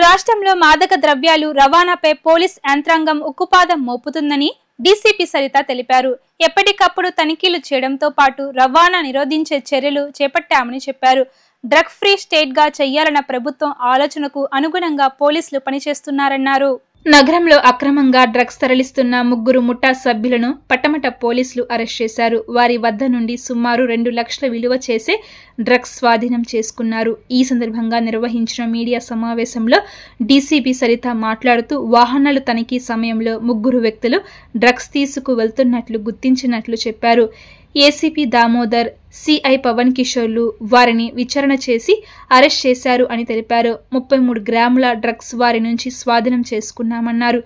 రాష్ట్రంలో మాదక ద్రవ్యాలు రవాణాపై పోలీస్ యంత్రాంగం ఉక్కుపాదం మోపుతుందని డీసీపీ సరిత తెలిపారు. ఎప్పటికప్పుడు తనిఖీలు చేయడంతో పాటు రవాణా నిరోధించే చర్యలు చేపట్టామని చెప్పారు. డ్రగ్ ఫ్రీ స్టేట్ గా చేయాలన్న ప్రభుత్వం ఆలోచనకు అనుగుణంగా పోలీసులు పనిచేస్తున్నారన్నారు. నగరంలో అక్రమంగా డ్రగ్స్ తరలిస్తున్న 3 ముఠా సభ్యులను పట్టమట పోలీసులు అరెస్ట్ చేశారు. వారి వద్ద నుండి సుమారు 2 లక్షల విలువ చేసే డ్రగ్స్ స్వాధీనం చేసుకున్నారు. ఈ సందర్భంగా నిర్వహించిన మీడియా సమావేశంలో డీసీపీ సరిత మాట్లాడుతూ వాహనాలు తనిఖీ సమయంలో 3 వ్యక్తులు డ్రగ్స్ తీసుకు వెళ్తున్నట్లు గుర్తించినట్లు చెప్పారు. ఏసీపీ దామోదర్, సిఐ పవన్ కిషోర్లు వారిని విచారణ చేసి అరెస్ట్ చేశారు అని తెలిపారు. 33 గ్రాముల డ్రగ్స్ వారి నుంచి స్వాధీనం చేసుకున్నామన్నారు.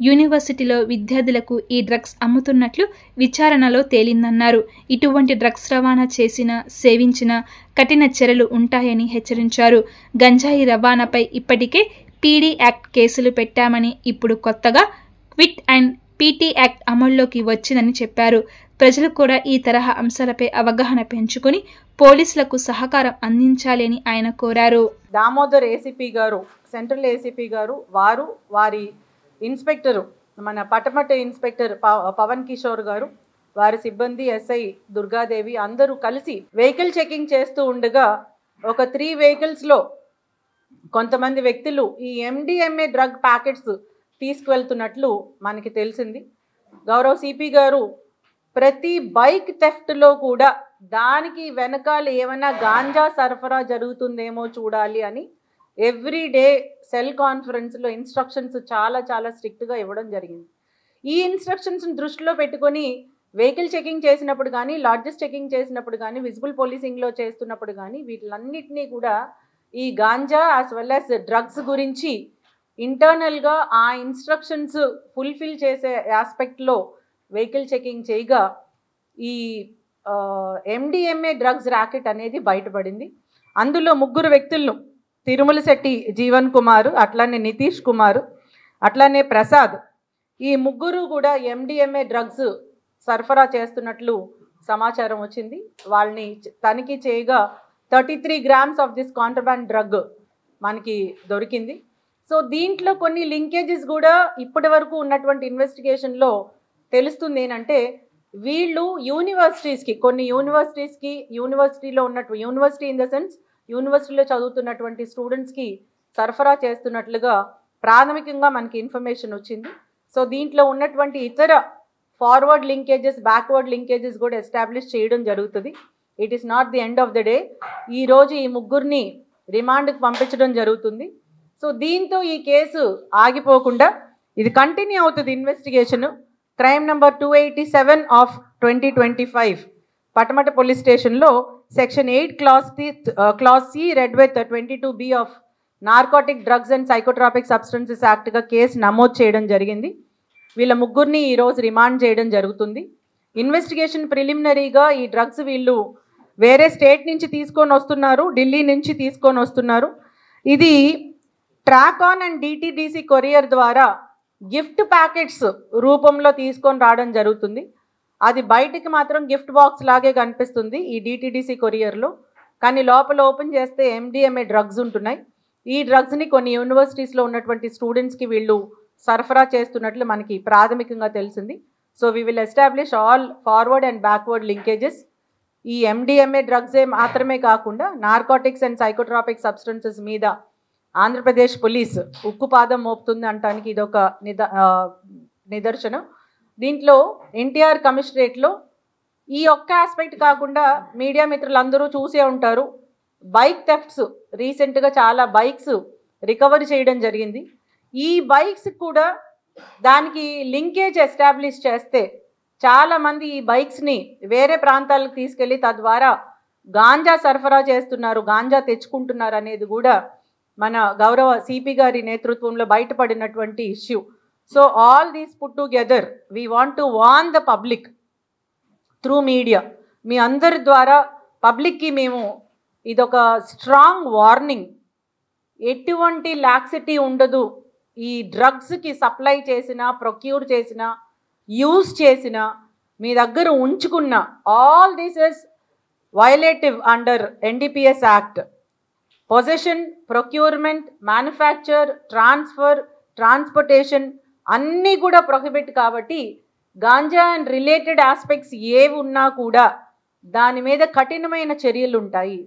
యూనివర్సిటీలో విద్యార్థులకు ఈ డ్రగ్స్ అమ్ముతున్నట్లు విచారణలో తేలిందన్నారు. ఇటువంటి డ్రగ్స్ రవాణా చేసిన, సేవించిన కఠిన చర్యలు ఉంటాయని హెచ్చరించారు. గంజాయి రవాణాపై ఇప్పటికే పీడీ యాక్ట్ కేసులు పెట్టామని, ఇప్పుడు కొత్తగా క్విట్ అండ్ పీటీ యాక్ట్ అమల్లోకి వచ్చిందని చెప్పారు. ప్రజలు కూడా ఈ తరహా అంశాలపై అవగాహన పెంచుకుని పోలీసులకు సహకారం అందించాలి అని ఆయన కోరారు. దామోదర్ ఏసీపీ గారు, సెంట్రల్ ఏసీపీ గారు, వారి ఇన్స్పెక్టరు, మన పటమట ఇన్స్పెక్టర్ పవన్ కిషోర్ గారు, వారి సిబ్బంది ఎస్ఐ దుర్గాదేవి అందరూ కలిసి వెహికల్ చెకింగ్ చేస్తూ ఉండగా ఒక 3 వెహికల్స్లో కొంతమంది వ్యక్తులు ఈ ఎండిఎంఏ డ్రగ్ ప్యాకెట్స్ తీసుకువెళ్తున్నట్లు మనకి తెలిసింది. గౌరవ సిపి గారు ప్రతి బైక్ థెఫ్ట్లో కూడా దానికి వెనకాల ఏమైనా గాంజా సరఫరా జరుగుతుందేమో చూడాలి అని ఎవ్రీడే సెల్ కాన్ఫరెన్స్లో ఇన్స్ట్రక్షన్స్ చాలా స్ట్రిక్ట్గా ఇవ్వడం జరిగింది. ఈ ఇన్స్ట్రక్షన్స్ని దృష్టిలో పెట్టుకొని వెహికల్ చెకింగ్ చేసినప్పుడు కానీ, లాడ్జెస్ చెకింగ్ చేసినప్పుడు కానీ, విజిబుల్ పోలీసింగ్లో చేస్తున్నప్పుడు కానీ వీటిలన్నిటినీ కూడా ఈ ganja as well as drugs గురించి ఇంటర్నల్గా ఆ ఇన్స్ట్రక్షన్స్ ఫుల్ఫిల్ చేసే ఆస్పెక్ట్లో వెహికల్ చెకింగ్ చేయగా ఈ ఎండిఎంఏ డ్రగ్స్ ర్యాకెట్ అనేది బయటపడింది. అందులో 3 వ్యక్తులను, తిరుమల శెట్టి జీవన్ కుమార్, అట్లానే నితీష్ కుమార్, అట్లానే ప్రసాద్, ఈ 3 కూడా ఎండిఎంఏ డ్రగ్స్ సరఫరా చేస్తున్నట్లు సమాచారం వచ్చింది. వాళ్ళని తనిఖీ చేయగా 33 గ్రామ్స్ ఆఫ్ దిస్ కాంట్రబాండ్ డ్రగ్ మనకి దొరికింది. సో దీంట్లో కొన్ని లింకేజెస్ కూడా ఇప్పటి వరకు ఉన్నటువంటి ఇన్వెస్టిగేషన్లో తెలుస్తుంది. ఏంటంటే వీళ్ళు కొన్ని యూనివర్సిటీస్కి యూనివర్సిటీలో ఉన్నట్టు యూనివర్సిటీ ఇన్ ద సెన్స్ యూనివర్సిటీలో చదువుతున్నటువంటి స్టూడెంట్స్కి సరఫరా చేస్తున్నట్లుగా ప్రాథమికంగా మనకి ఇన్ఫర్మేషన్ వచ్చింది. సో దీంట్లో ఉన్నటువంటి ఇతర ఫార్వర్డ్ లింకేజెస్, బ్యాక్వర్డ్ లింకేజెస్ కూడా ఎస్టాబ్లిష్ చేయడం జరుగుతుంది. It is not the end of the day. ఈరోజు ఈ 3 రిమాండ్కి పంపించడం జరుగుతుంది. సో దీంతో ఈ కేసు ఆగిపోకుండా ఇది కంటిన్యూ అవుతుంది. Investigation crime number 287 of 2025 Patamata police స్టేషన్లో section 8 class C read with 22B of narcotic drugs and psychotropic substances యాక్ట్గా కేసు నమోదు చేయడం జరిగింది. వీళ్ళ 3 ఈరోజు రిమాండ్ చేయడం జరుగుతుంది. ఇన్వెస్టిగేషన్ ప్రిలిమినరీగా ఈ డ్రగ్స్ వీళ్ళు వేరే స్టేట్ నుంచి తీసుకొని వస్తున్నారు, ఢిల్లీ నుంచి తీసుకొని వస్తున్నారు. ఇది ట్రాకాన్ అండ్ డిటిడిసి కొరియర్ ద్వారా గిఫ్ట్ ప్యాకెట్స్ రూపంలో తీసుకొని రావడం జరుగుతుంది. అది బయటికి మాత్రం గిఫ్ట్ బాక్స్ లాగే కనిపిస్తుంది ఈ డిటిడిసి కొరియర్లో, కానీ లోపల ఓపెన్ చేస్తే ఎండిఎంఏ డ్రగ్స్ ఉంటున్నాయి. ఈ డ్రగ్స్ని కొన్ని యూనివర్సిటీస్లో ఉన్నటువంటి స్టూడెంట్స్కి వీళ్ళు సరఫరా చేస్తున్నట్లు మనకి ప్రాథమికంగా తెలిసింది. So we will establish all forward and backward linkages. ఈ ఎండిఎంఏ డ్రగ్సే మాత్రమే కాకుండా నార్కోటిక్స్ అండ్ సైకోట్రాపిక్ సబ్స్టెన్సెస్ మీద ఆంధ్రప్రదేశ్ పోలీస్ ఉక్కుపాదం మోపుతుంది అనటానికి ఇదొక నిదర్శనం. దీంట్లో ఎన్టీఆర్ కమిషనరేట్లో ఈ ఒక్క ఆస్పెక్ట్ కాకుండా మీడియా మిత్రులందరూ చూసే ఉంటారు, బైక్ థెఫ్ట్స్ రీసెంట్గా చాలా బైక్స్ రికవరీ చేయడం జరిగింది. ఈ బైక్స్ కూడా దానికి లింకేజ్ ఎస్టాబ్లిష్ చేస్తే చాలామంది ఈ బైక్స్ని వేరే ప్రాంతాలకు తీసుకెళ్ళి తద్వారా గాంజా సరఫరా చేస్తున్నారు, గాంజా తెచ్చుకుంటున్నారు అనేది కూడా మన గౌరవ సిపి గారి నేతృత్వంలో బయటపడినటువంటి issue. So all these put together we want to warn the public through media. మీ అందరి ద్వారా పబ్లిక్కి మేము ఇదొక స్ట్రాంగ్ వార్నింగ్. ఎటువంటి లాక్సిటీ ఉండదు. ఈ డ్రగ్స్కి సప్లై చేసిన, ప్రొక్యూర్ చేసిన, యూజ్ చేసిన, మీ దగ్గర ఉంచుకున్న all this is violative under NDPS act. Possession, procurement, manufacture, transfer, transportation అన్నీ కూడా ప్రొహిబిట్ కాబట్టి గాంజా అండ్ రిలేటెడ్ ఆస్పెక్ట్స్ ఏవి ఉన్నా కూడా దాని మీద కఠినమైన చర్యలు ఉంటాయి.